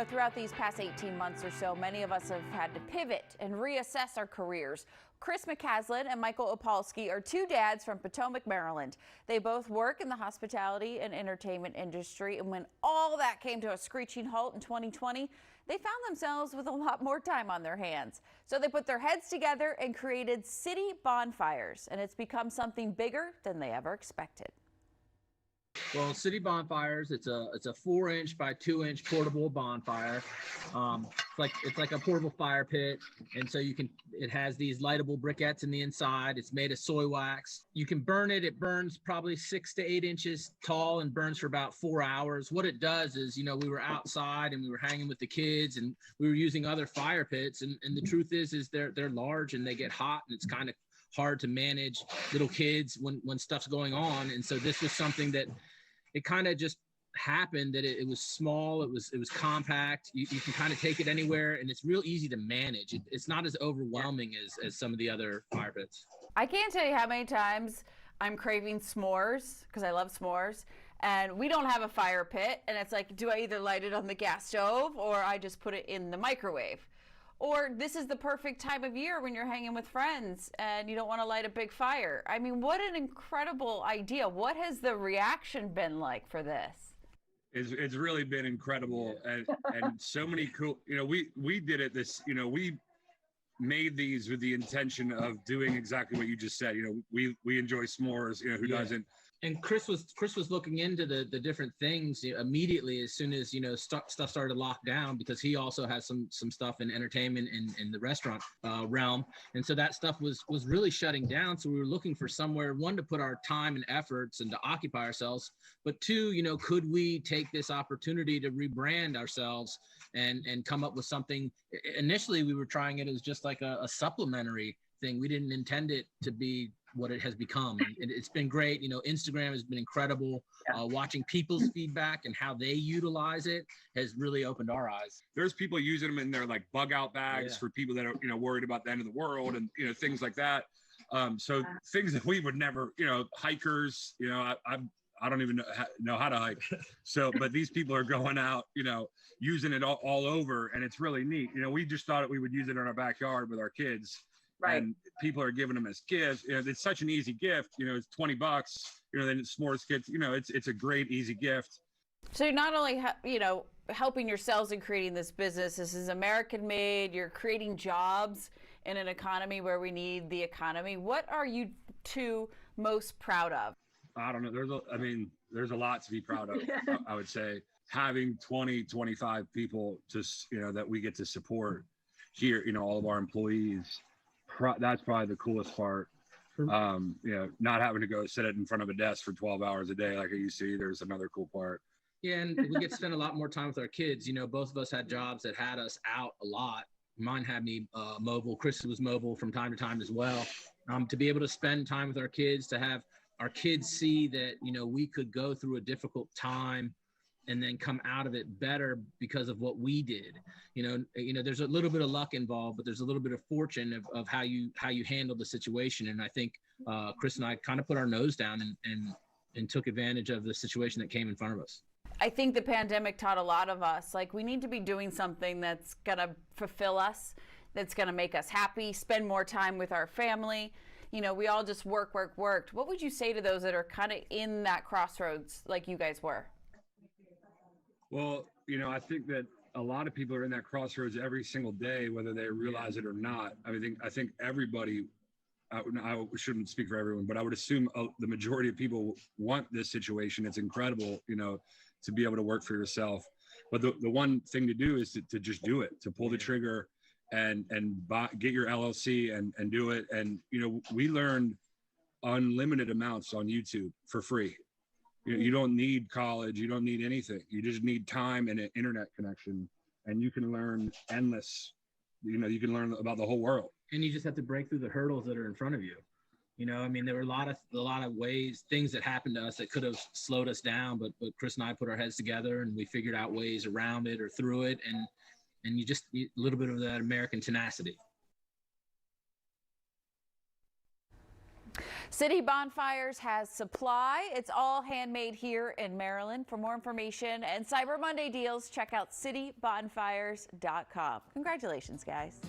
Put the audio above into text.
Throughout these past 18 months or so, many of us have had to pivot and reassess our careers. Chris McCasland and Michael Opalski are two dads from Potomac, Maryland. They both work in the hospitality and entertainment industry, and when all that came to a screeching halt in 2020, they found themselves with a lot more time on their hands. So they put their heads together and created City Bonfires, and it's become something bigger than they ever expected. Well, City Bonfires, it's a 4-inch by 2-inch portable bonfire. It's like a portable fire pit, and so it has these lightable briquettes in the inside. It's made of soy wax. You can burn it. It burns probably 6 to 8 inches tall and burns for about 4 hours. What it does is, we were outside and we were hanging with the kids and we were using other fire pits, and the truth is they're large and they get hot, and it's kind of hard to manage little kids when stuff's going on. And so this was something that it kind of just happened, that it was small, it was compact, you can kind of take it anywhere, and it's real easy to manage. It's not as overwhelming as some of the other fire pits. I can't tell you how many times I'm craving s'mores, because I love s'mores, and we don't have a fire pit, and it's like, do I either light it on the gas stove or I just put it in the microwave? Or this is the perfect time of year when you're hanging with friends and you don't want to light a big fire. I mean, what an incredible idea. What has the reaction been like for this? It's really been incredible. And so many cool, we did it we made these with the intention of doing exactly what you just said. We enjoy s'mores, who doesn't? And Chris was looking into the different things immediately as soon as stuff started to lock down, because he also has some stuff in entertainment in the restaurant realm, and so that stuff was really shutting down. So we were looking for somewhere, one, to put our time and efforts and to occupy ourselves, but two, could we take this opportunity to rebrand ourselves and come up with something? Initially we were trying it as just like a supplementary thing. We didn't intend it to be what it has become. And it's been great. Instagram has been incredible. Watching people's feedback and how they utilize it has really opened our eyes. There's people using them in their like bug out bags for people that are, worried about the end of the world and, things like that. So things that we would never, hikers, I don't even know how to hike. So, but these people are going out, using it all over, and it's really neat. We just thought we would use it in our backyard with our kids. Right. And people are giving them as gifts. It's such an easy gift. It's $20. Then s'mores kits. It's a great easy gift. So you're not only helping yourselves in creating this business. This is American made. You're creating jobs in an economy where we need the economy. What are you two most proud of? I don't know. There's a lot to be proud of. I would say having 20, 25 people that we get to support here. All of our employees. That's probably the coolest part. Not having to go sit in front of a desk for 12 hours a day like I used to. There's another cool part. Yeah, and we get to spend a lot more time with our kids. Both of us had jobs that had us out a lot. Mine had me mobile. Chris was mobile from time to time as well. To be able to spend time with our kids, to have our kids see that, we could go through a difficult time and then come out of it better because of what we did. There's a little bit of luck involved, but there's a little bit of fortune of how you handle the situation. And I think Chris and I kind of put our nose down and took advantage of the situation that came in front of us. I think the pandemic taught a lot of us, we need to be doing something that's gonna fulfill us, that's gonna make us happy, spend more time with our family. We all just worked. What would you say to those that are kind of in that crossroads like you guys were? Well, I think that a lot of people are in that crossroads every single day, whether they realize it or not. I think everybody, I shouldn't speak for everyone, but I would assume the majority of people want this situation. It's incredible, to be able to work for yourself. But the one thing to do is to just do it, to pull the trigger and get your LLC and do it. And, we learned unlimited amounts on YouTube for free. You don't need college. You don't need anything. You just need time and an internet connection, and you can learn endless. You can learn about the whole world. And you just have to break through the hurdles that are in front of you. There were a lot of ways, things that happened to us that could have slowed us down, but Chris and I put our heads together and we figured out ways around it or through it, and you just need a little bit of that American tenacity. City Bonfires has supply. It's all handmade here in Maryland. For more information and Cyber Monday deals, check out citybonfires.com. Congratulations, guys.